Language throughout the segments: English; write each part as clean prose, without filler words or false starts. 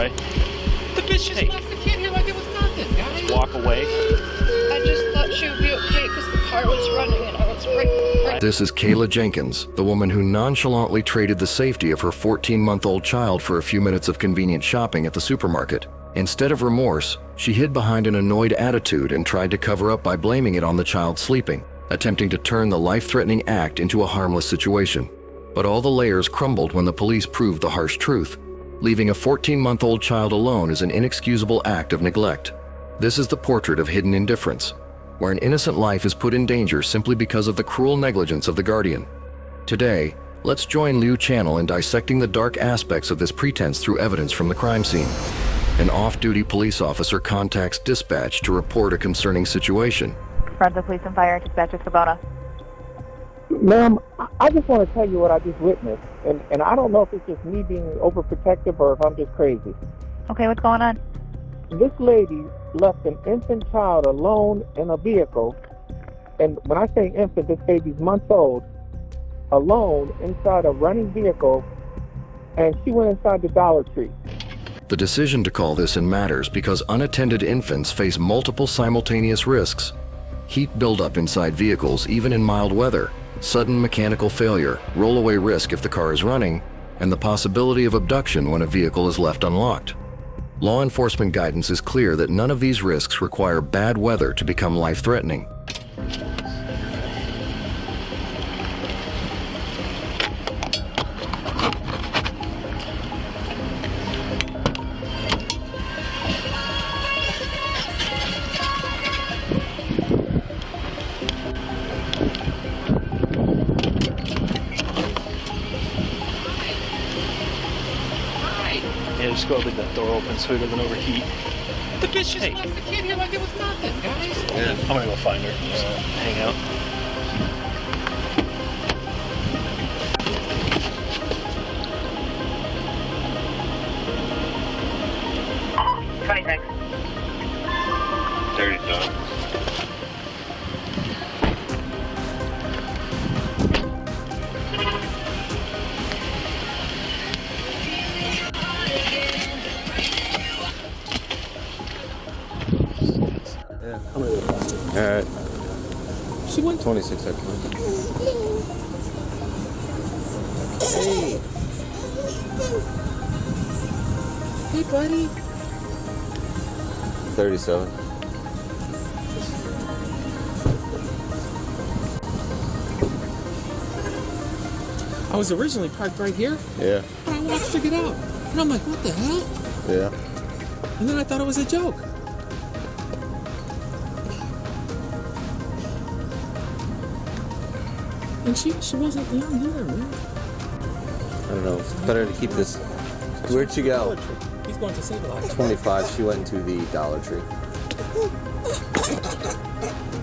okay? The bitch just left the kid here like it was nothing, guys. Walk away. I just thought she would be okay because the car was running and I was right. This is Kayla Jenkins, the woman who nonchalantly traded the safety of her 14-month-old child for a few minutes of convenient shopping at the supermarket. Instead of remorse, she hid behind an annoyed attitude and tried to cover up by blaming it on the child sleeping, attempting to turn the life-threatening act into a harmless situation. But all the layers crumbled when the police proved the harsh truth. Leaving a 14-month-old child alone is an inexcusable act of neglect. This is the portrait of hidden indifference, where an innocent life is put in danger simply because of the cruel negligence of the guardian. Today, let's join Liu Channel in dissecting the dark aspects of this pretense through evidence from the crime scene. An off-duty police officer contacts dispatch to report a concerning situation. Friends Police and Fire, dispatcher Sabona. Ma'am, I just want to tell you what I just witnessed, and I don't know if it's just me being overprotective or if I'm just crazy. Okay, what's going on? This lady left an infant child alone in a vehicle, and when I say infant, this baby's months old, alone inside a running vehicle, and she went inside the Dollar Tree. The decision to call this in matters because unattended infants face multiple simultaneous risks. Heat buildup inside vehicles even in mild weather, sudden mechanical failure, rollaway risk if the car is running, and the possibility of abduction when a vehicle is left unlocked. Law enforcement guidance is clear that none of these risks require bad weather to become life-threatening. Yeah, just go leave that door open so he doesn't overheat. The bitch just left the kid here like it was nothing, guys. Yeah, I'm gonna go find her. Just hang out. Dirty dog. Yeah, I'm gonna go find her. Alright. She went 26 seconds. Hey. Hey, buddy. 37. I was originally parked right here, Yeah. but I watched her get out. And I'm like, what the hell? Yeah. And then I thought it was a joke. And she wasn't young either, man. I don't know. It's better to keep this. Where'd she go? Dollar Tree. He's going to Save-A-Lot. 25. She went into the Dollar Tree. I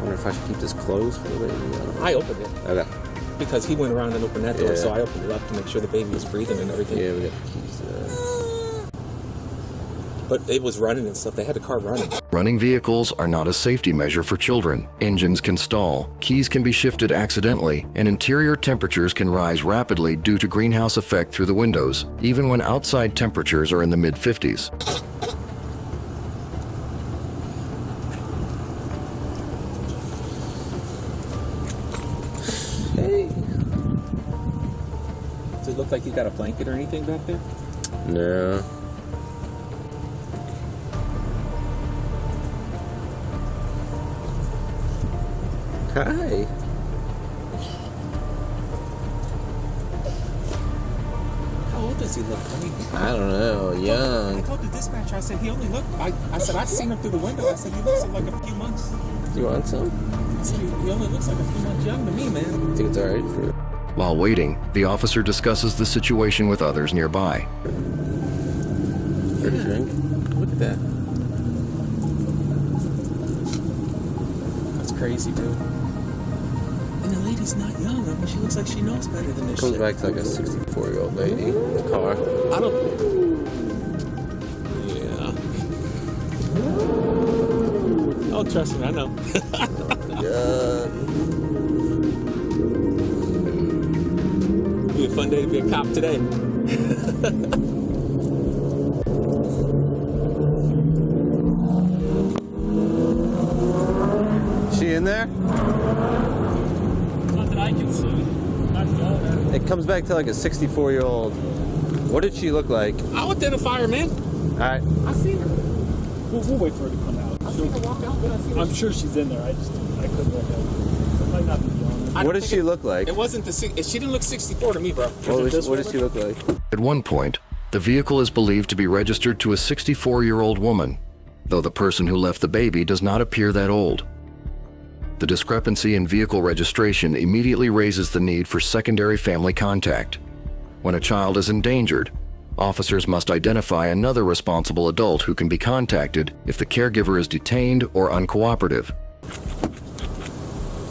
wonder if I should keep this closed for the baby. I opened it Okay. because he went around and opened that door, Yeah. so I opened it up to make sure the baby was breathing and everything. Yeah, we got the keys to that. But it was running and stuff. They had the car running. Running vehicles are not a safety measure for children. Engines can stall, keys can be shifted accidentally, and interior temperatures can rise rapidly due to greenhouse effect through the windows, even when outside temperatures are in the mid-50s. Hey. Does it look like you got a blanket or anything back there? No. Hi. How old does he look? I don't know. I Young. told the dispatcher, I said, he only looked, I said, I seen him through the window. I said, he looks like a few months. You want some? I said, he only looks like a few months young to me, man. I think it's alright for you. While waiting, the officer discusses the situation with others nearby. Pretty drink. Look at that. That's crazy, dude. And the lady's not young. I mean, she looks like she knows better than this Comes shit. back to like a 64-year-old lady in the car. I don't... Yeah. Oh, trust me, I know. Yeah. Be a fun day to be a cop today. she in there? Not that I can see. Not the owner. It comes back to like a 64-year-old. What did she look like? I'll identify her, man. All right. I see her. We'll wait for her to come out. I see her walk out. I'm sure she's in there. I couldn't look at her. It might not be the owner. What does she look like? It wasn't the. She didn't look 64 to me, bro. What does she look like? At one point, the vehicle is believed to be registered to a 64-year-old woman, though the person who left the baby does not appear that old. The discrepancy in vehicle registration immediately raises the need for secondary family contact. When a child is endangered, officers must identify another responsible adult who can be contacted if the caregiver is detained or uncooperative.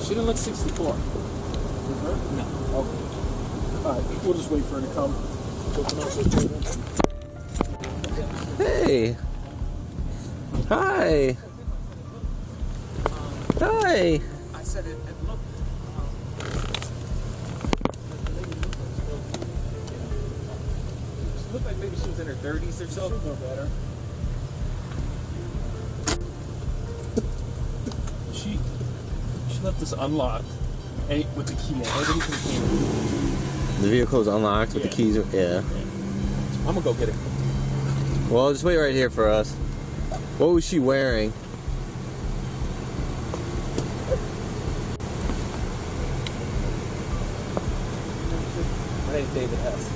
She didn't look 64. No. Okay. All right, we'll just wait for her to come. Hey. Hi. Hi. I said it looked. She looked like maybe she was in her 30s or so. No better. She left us unlocked and with the key in. Everything came. The vehicle is unlocked with the keys. Yeah. I'm gonna go get it. Well, just wait right here for us. What was she wearing? My name's David S.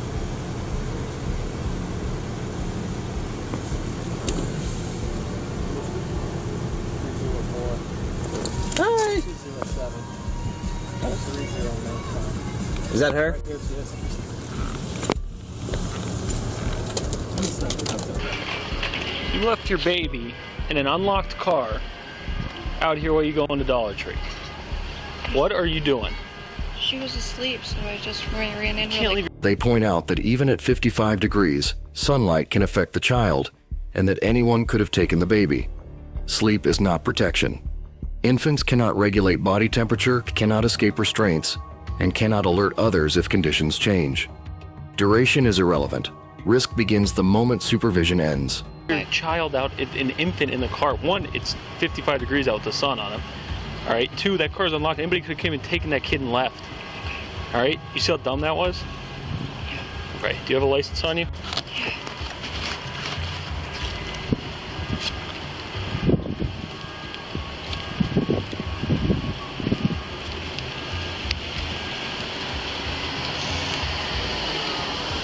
Hi. 207. That's 3095. Is that her? Right here she is. You left your baby in an unlocked car out here while you go into Dollar Tree. What are you doing? She was asleep, so I just ran in really. They point out that even at 55 degrees, sunlight can affect the child, and that anyone could have taken the baby. Sleep is not protection. Infants cannot regulate body temperature, cannot escape restraints, and cannot alert others if conditions change. Duration is irrelevant. Risk begins the moment supervision ends. A child out, an infant in the car. One, it's 55 degrees out with the sun on him. All right. Two, that car's unlocked. Anybody could have came and taken that kid and left. All right. You see how dumb that was? Right. Do you have a license on you?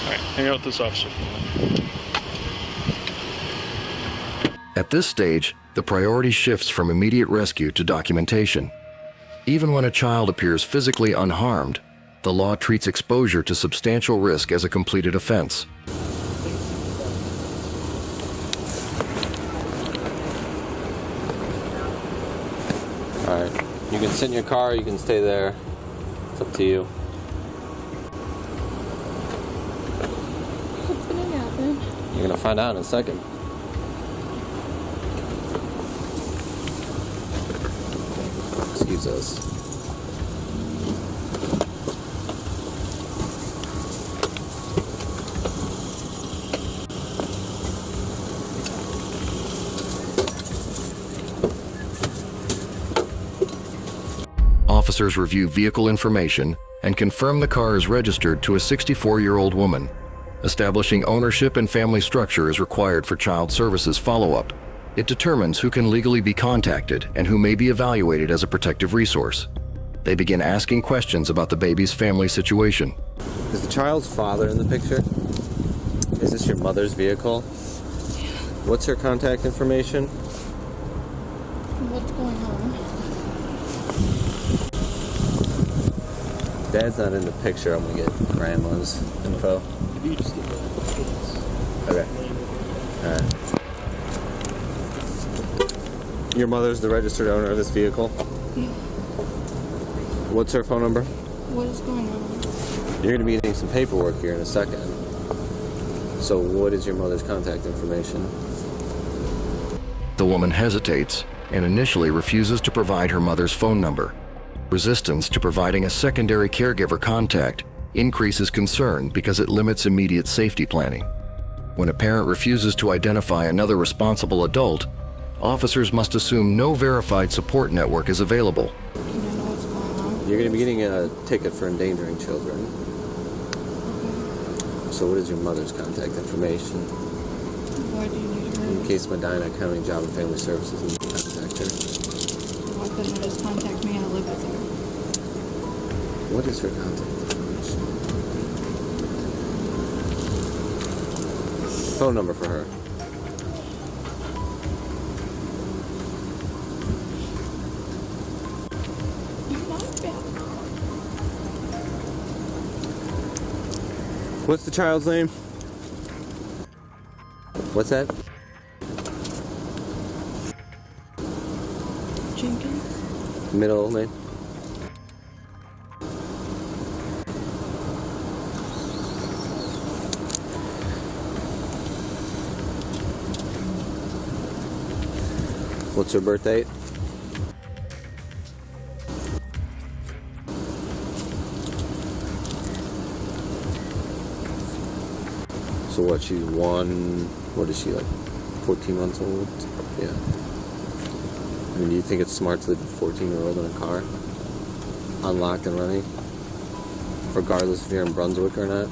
All right. Hang out with this officer for a minute. At this stage, the priority shifts from immediate rescue to documentation. Even when a child appears physically unharmed, the law treats exposure to substantial risk as a completed offense. Alright. You can sit in your car, you can stay there. It's up to you. What's gonna happen? You're gonna find out in a second. Excuse us. Officers review vehicle information and confirm the car is registered to a 64-year-old woman. Establishing ownership and family structure is required for child services follow-up. It determines who can legally be contacted and who may be evaluated as a protective resource. They begin asking questions about the baby's family situation. Is the child's father in the picture? Is this your mother's vehicle? What's her contact information? What's going on? Dad's not in the picture. I'm gonna get grandma's info. If you just get the kids. Okay. Alright. Your mother's the registered owner of this vehicle? Yeah. What's her phone number? What is going on? You're gonna be getting some paperwork here in a second. So what is your mother's contact information? The woman hesitates and initially refuses to provide her mother's phone number. Resistance to providing a secondary caregiver contact increases concern because it limits immediate safety planning. When a parent refuses to identify another responsible adult, officers must assume no verified support network is available. Can I know what's going on? You're going to be getting a ticket for endangering children. So what is your mother's contact information? Why do you need her? In case Medina County Job and Family Services needs to contact her. Why couldn't her just contact me? I live with her. What is her contact information? Phone number for her. Not bad. What's the child's name? What's that? Jenkins? Middle name? What's her birth date? So what, she's what is she, like 14 months old? Yeah. I mean, do you think it's smart to leave a 14-year-old in a car? Unlocked and running? Regardless if you're in Brunswick or not? I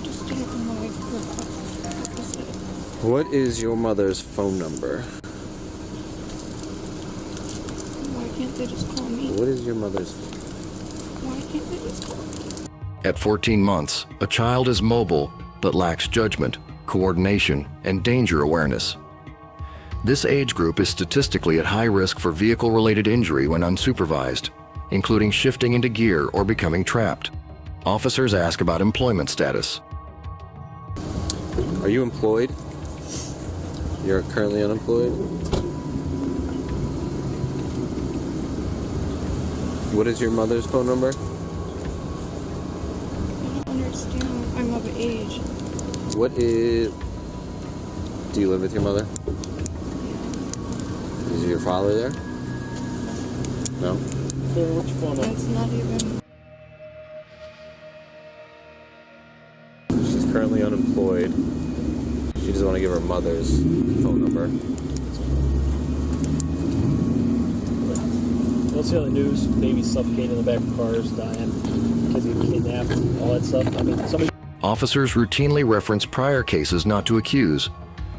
just didn't know I could. What is your mother's phone number? Why can't they just call me? What is your mother's... Why can't they just call me? At 14 months, a child is mobile but lacks judgment, coordination, and danger awareness. This age group is statistically at high risk for vehicle-related injury when unsupervised, including shifting into gear or becoming trapped. Officers ask about employment status. Are you employed? You're currently unemployed? What is your mother's phone number? I don't understand. I'm of age. What is... Do you live with your mother? Is your father there? No? What's your phone number? It's not even. She's currently unemployed. She doesn't want to give her mother's phone number. Let's see on the news, babies suffocating in the back of cars, dying, kids getting kidnapped, all that stuff. I mean, somebody... Officers routinely reference prior cases not to accuse,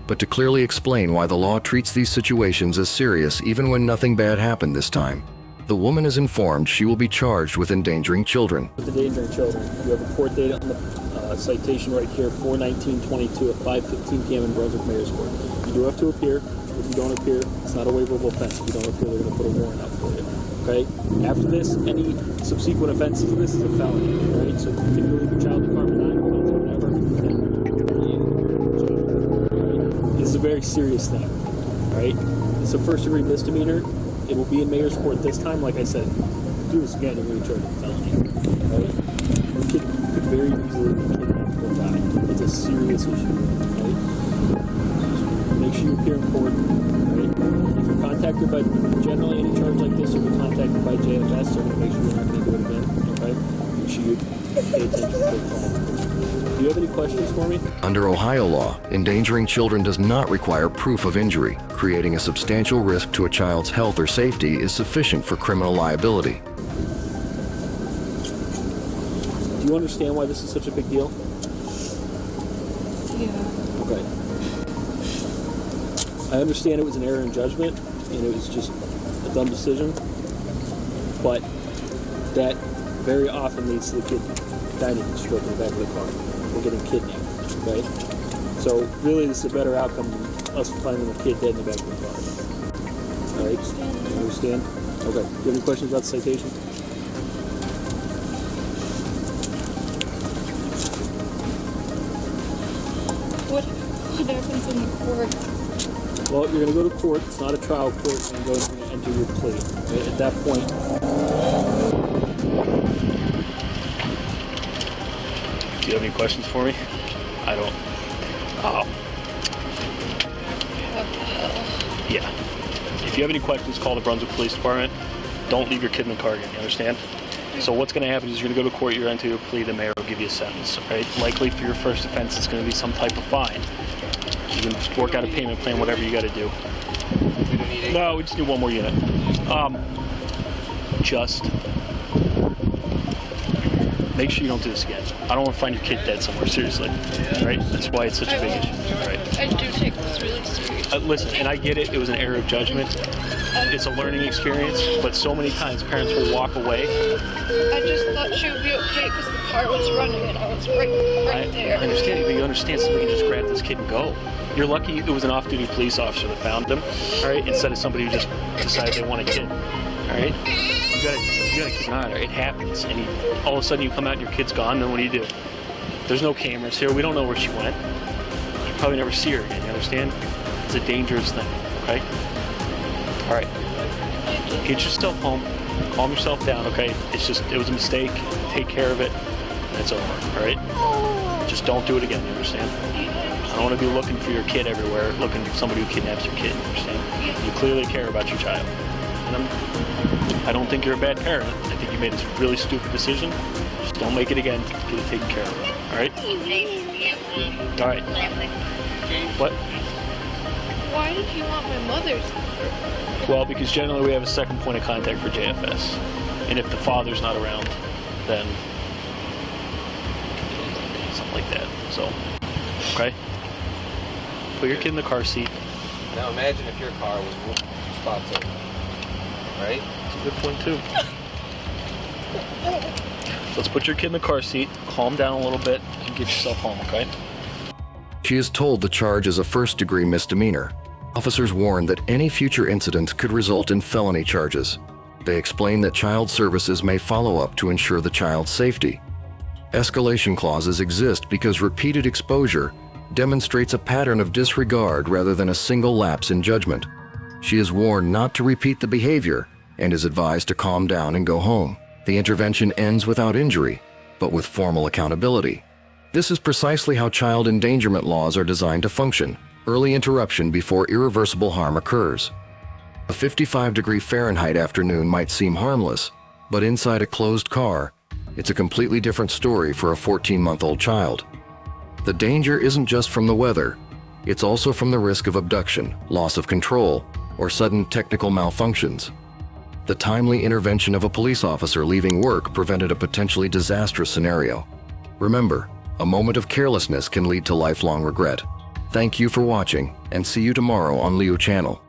but to clearly explain why the law treats these situations as serious even when nothing bad happened this time. The woman is informed she will be charged with endangering children. With endangering children, you have a court date on the citation right here, 4/19/22 at 5:15 p.m. in Brunswick Mayor's Court. You do have to appear. If you don't appear, it's not a waiverable offense. If you don't appear, they're going to put a warrant out for you. Okay? After this, any subsequent offenses of this is a felony. Right? So if you leave your child in the car for 9 minutes or whatever, then this is a very serious thing. Right? It's a first-degree misdemeanor. It will be in Mayor's Court this time. Like I said, do this again, you're going to be charged with felony. Right? Or kid could very easily be kidnapped or die. It's a serious issue. Right? Make sure you appear in court. Right? If you're contacted by generally any charge like this, you'll be contacted by JFS. They're going to make sure you're not going to do it again. Okay? Make sure you pay attention to the call. Do you have any questions for me? Under Ohio law, endangering children does not require proof of injury. Creating a substantial risk to a child's health or safety is sufficient for criminal liability. Do you understand why this is such a big deal? Yeah. Okay. I understand it was an error in judgment, and it was just a dumb decision, but that very often leads to the kid dying of a stroke in the back of the car or getting kidnapped, right? So really this is a better outcome than us finding a kid dead in the back of the car. All right? You understand? Okay. Do you have any questions about the citation? What happens in the court? Well, you're going to go to court. It's not a trial court. You're going to enter your plea. Right? At that point, do you have any questions for me? I don't. Oh. Yeah. If you have any questions, call the Brunswick Police Department. Don't leave your kid in the car again, you understand? So what's going to happen is you're going to go to court, you're going to enter your plea, the mayor will give you a sentence, right? Likely for your first offense, it's going to be some type of fine. You can just work out a payment plan, whatever you got to do. We don't need it. No, we just need one more unit. Just make sure you don't do this again. I don't want to find your kid dead somewhere, seriously. Right? That's why it's such a big issue. Right? I do take this really seriously. Listen, and I get it was an error of judgment. It's a learning experience, but so many times parents will walk away. I just thought she would be okay because the car was running and I was right there. I understand, but you understand somebody can just grab this kid and go. You're lucky it was an off-duty police officer that found them, all right, instead of somebody who just decided they want a kid, all right? You gotta keep an eye on her. It happens, and all of a sudden you come out and your kid's gone, then what do? There's no cameras here. We don't know where she went. You probably never see her again, you understand? It's a dangerous thing, okay? All right, get yourself home, calm yourself down, okay? It was a mistake. Take care of it, and it's over, all right? Just don't do it again, you understand? I don't want to be looking for your kid everywhere, looking for somebody who kidnaps your kid, you understand? You clearly care about your child. And I don't think you're a bad parent. I think you made a really stupid decision. Just don't make it again. Get it taken care of, all right? All right. What? Why did he want my mother's number? Well, because generally we have a second point of contact for JFS. And if the father's not around, then something like that. So, okay? Put your kid in the car seat. Now imagine if your car was spots open, right? That's a good point, too. Let's put your kid in the car seat, calm down a little bit, and get yourself home, okay? She is told the charge is a first-degree misdemeanor. Officers warn that any future incident could result in felony charges. They explain that child services may follow up to ensure the child's safety. Escalation clauses exist because repeated exposure demonstrates a pattern of disregard rather than a single lapse in judgment. She is warned not to repeat the behavior and is advised to calm down and go home. The intervention ends without injury, but with formal accountability. This is precisely how child endangerment laws are designed to function: early interruption before irreversible harm occurs. A 55-degree Fahrenheit afternoon might seem harmless, but inside a closed car, it's a completely different story for a 14-month-old child. The danger isn't just from the weather, it's also from the risk of abduction, loss of control, or sudden technical malfunctions. The timely intervention of a police officer leaving work prevented a potentially disastrous scenario. Remember, a moment of carelessness can lead to lifelong regret. Thank you for watching, and see you tomorrow on Liu Channel.